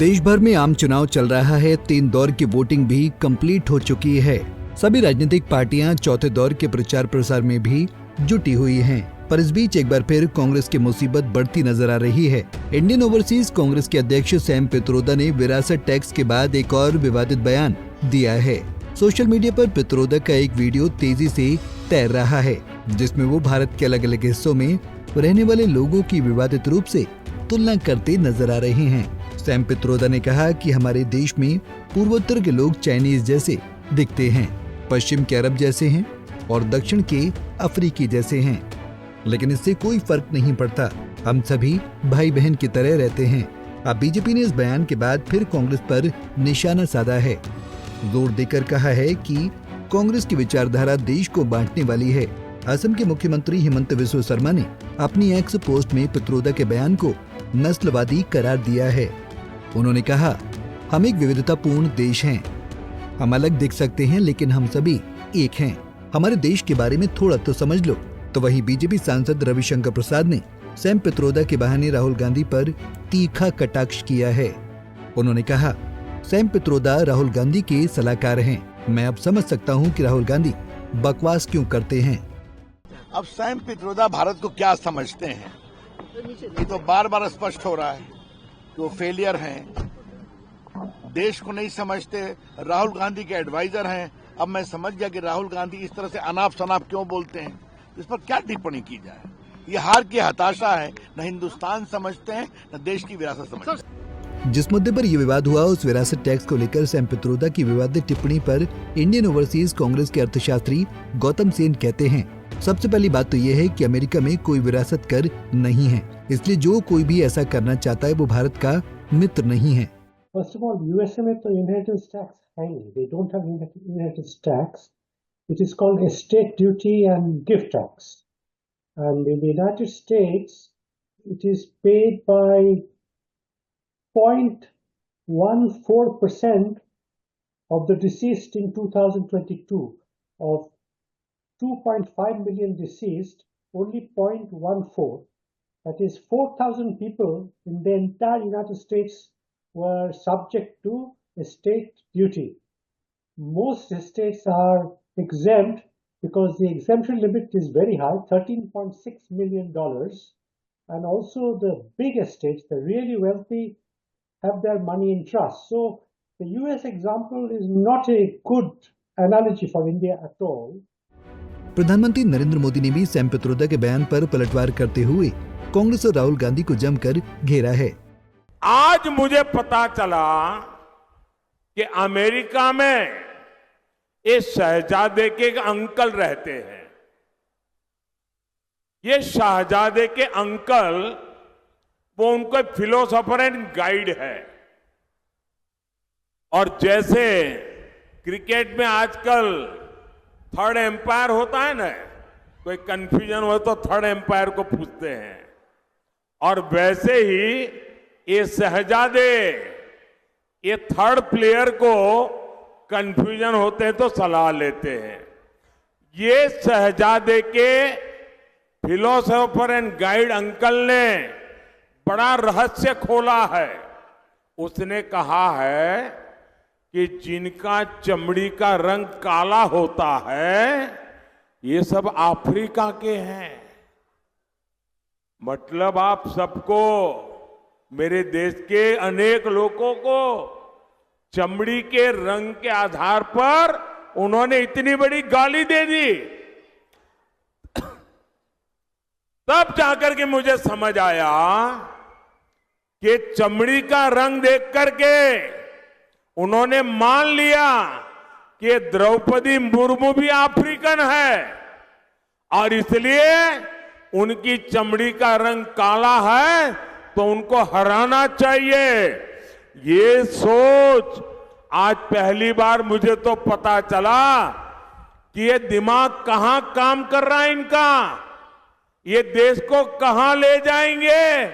देश भर में आम चुनाव चल रहा है। 3 दौर की वोटिंग भी कंप्लीट हो चुकी है। सभी राजनीतिक पार्टियां चौथे दौर के प्रचार प्रसार में भी जुटी हुई हैं। पर इस बीच एक बार फिर कांग्रेस की मुसीबत बढ़ती नजर आ रही है। इंडियन ओवरसीज कांग्रेस के अध्यक्ष सैम पित्रोदा ने विरासत टैक्स के बाद एक और विवादित बयान दिया है। सोशल मीडिया पर पित्रोदा का एक वीडियो तेजी से तैर रहा है, जिसमें वो भारत के अलग अलग हिस्सों में रहने वाले लोगों की विवादित रूप से तुलना करते नजर आ रहे हैं। सैम पित्रोदा ने कहा कि हमारे देश में पूर्वोत्तर के लोग चाइनीज जैसे दिखते हैं, पश्चिम के अरब जैसे हैं और दक्षिण के अफ्रीकी जैसे हैं, लेकिन इससे कोई फर्क नहीं पड़ता। हम सभी भाई बहन की तरह रहते हैं। अब बीजेपी ने इस बयान के बाद फिर कांग्रेस पर निशाना साधा है। जोर देकर कहा है कि कांग्रेस की विचारधारा देश को बांटने वाली है। असम के मुख्यमंत्री हिमंत बिस्वा शर्मा ने अपनी एक्स पोस्ट में पित्रोदा के बयान को नस्लवादी करार दिया है। उन्होंने कहा, हम एक विविधतापूर्ण देश हैं। हम अलग दिख सकते हैं, लेकिन हम सभी एक हैं। हमारे देश के बारे में थोड़ा तो समझ लो। तो वहीं बीजेपी सांसद रविशंकर प्रसाद ने सैम पित्रोदा के बहाने राहुल गांधी पर तीखा कटाक्ष किया है। उन्होंने कहा, सैम पित्रोदा राहुल गांधी के सलाहकार हैं। मैं अब समझ सकता हूं कि राहुल गांधी बकवास क्यों करते हैं। अब सैम पित्रोदा भारत को क्या समझते हैं, ये तो बार बार स्पष्ट हो रहा है कि वो फेलियर हैं, देश को नहीं समझते, राहुल गांधी के एडवाइजर हैं। अब मैं समझ गया कि राहुल गांधी इस तरह से अनाप शनाप क्यों बोलते हैं। इस पर क्या टिप्पणी की जाए। ये हार की हताशा है। न हिंदुस्तान समझते हैं, न देश की विरासत समझते हैं। जिस मुद्दे पर यह विवाद हुआ, उस विरासत टैक्स को लेकर सैम पित्रोदा की विवादित टिप्पणी पर इंडियन ओवरसीज कांग्रेस के अर्थशास्त्री गौतम सेन कहते हैं, सबसे पहली बात तो यह है कि अमेरिका में कोई विरासत कर नहीं है, इसलिए जो कोई भी ऐसा करना चाहता है वो भारत का मित्र नहीं है। First of all, USA में तो inheritance tax है नहीं. They don't have inheritance tax. It is called estate duty and gift tax. And in the United States, it is paid by 0.14% of the deceased in 2022. Of 2.5 million deceased, only 0.14, that is 4,000 people in the entire United States were subject to estate duty. Most estates are exempt because the exemption limit is very high, $13.6 million. And also the big estates, the really wealthy, have their money in trust. So the US example is not a good analogy for India at all. प्रधानमंत्री नरेंद्र मोदी ने भी Sam Pitroda के बयान पर पलटवार करते हुए कांग्रेस और राहुल गांधी को जमकर घेरा है। आज मुझे पता चला कि अमेरिका में एक शहजादे के अंकल रहते हैं। ये शहजादे के अंकल वो उनको फिलोसोफर एंड गाइड है। और जैसे क्रिकेट में आजकल थर्ड एम्पायर होता है ना, कोई कंफ्यूजन हो तो थर्ड एम्पायर को पूछते हैं, और वैसे ही ये शहजादे ये थर्ड प्लेयर को कंफ्यूजन होते हैं तो सलाह लेते हैं। ये शहजादे के फिलोसोफर एंड गाइड अंकल ने बड़ा रहस्य खोला है। उसने कहा है कि जिनका चमड़ी का रंग काला होता है ये सब अफ्रीका के हैं। मतलब आप सबको, मेरे देश के अनेक लोगों को चमड़ी के रंग के आधार पर उन्होंने इतनी बड़ी गाली दे दी। तब जाकर के मुझे समझ आया कि चमड़ी का रंग देख करके उन्होंने मान लिया कि द्रौपदी मुर्मू भी अफ्रीकन है और इसलिए उनकी चमड़ी का रंग काला है तो उनको हराना चाहिए। ये सोच आज पहली बार मुझे तो पता चला कि ये दिमाग कहां काम कर रहा है इनका, ये देश को कहां ले जाएंगे।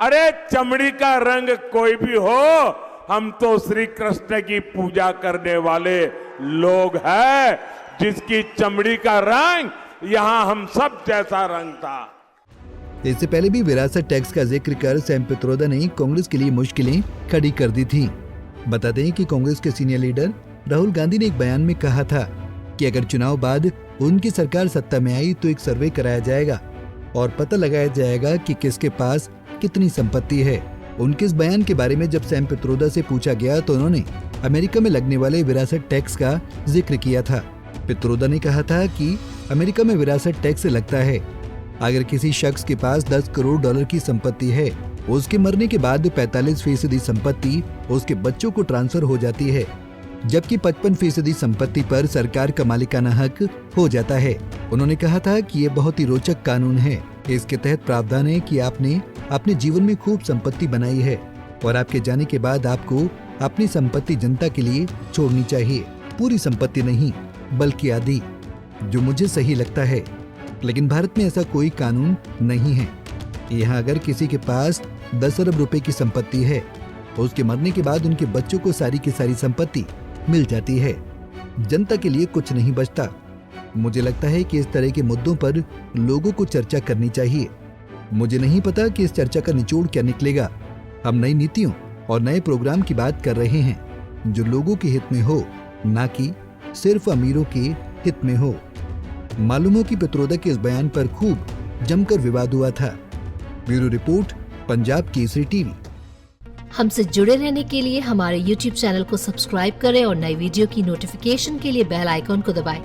अरे चमड़ी का रंग कोई भी हो, हम तो श्री कृष्ण की पूजा करने वाले लोग हैं, जिसकी चमड़ी का रंग यहां हम सब जैसा रंग था। इससे पहले भी विरासत टैक्स का जिक्र कर सैम पित्रोदा ने कांग्रेस के लिए मुश्किलें खड़ी कर दी थी। बता दें कि कांग्रेस के सीनियर लीडर राहुल गांधी ने एक बयान में कहा था कि अगर चुनाव बाद उनकी सरकार सत्ता में आई तो एक सर्वे कराया जाएगा और पता लगाया जाएगा कि किसके पास कितनी संपत्ति है। उनके इस बयान के बारे में जब सैम पित्रोदा से पूछा गया तो उन्होंने अमेरिका में लगने वाले विरासत टैक्स का जिक्र किया था। पित्रोदा ने कहा था कि अमेरिका में विरासत टैक्स लगता है। अगर किसी शख्स के पास 10 करोड़ डॉलर की संपत्ति है, उसके मरने के बाद 45% संपत्ति उसके बच्चों को ट्रांसफर हो जाती है, जबकि 55% संपत्ति पर सरकार का मालिकाना हक हो जाता है। उन्होंने कहा था कि ये बहुत ही रोचक कानून है। इसके तहत प्रावधान है कि आपने अपने जीवन में खूब संपत्ति बनाई है और आपके जाने के बाद आपको अपनी संपत्ति जनता के लिए छोड़नी चाहिए। पूरी संपत्ति नहीं, बल्कि आधी, जो मुझे सही लगता है। लेकिन भारत में ऐसा कोई कानून नहीं है। यहाँ अगर किसी के पास 10 अरब रुपए की संपत्ति है, उसके मरने के बाद उनके बच्चों को सारी की सारी संपत्ति मिल जाती है। जनता के लिए कुछ नहीं बचता। मुझे लगता है कि इस तरह के मुद्दों पर लोगों को चर्चा करनी चाहिए। मुझे नहीं पता कि इस चर्चा का निचोड़ क्या निकलेगा। हम नई नीतियों और नए प्रोग्राम की बात कर रहे हैं जो लोगों के हित में हो, ना कि सिर्फ अमीरों के हित में हो। मालूम हो कि पित्रोदा के इस बयान पर खूब जमकर विवाद हुआ था। Bureau report, Punjab Kesari TV. हमसे जुड़े रहने के लिए हमारे YouTube चैनल को सब्सक्राइब करें और नई वीडियो की नोटिफिकेशन के लिए बेल आइकॉन को दबाएं।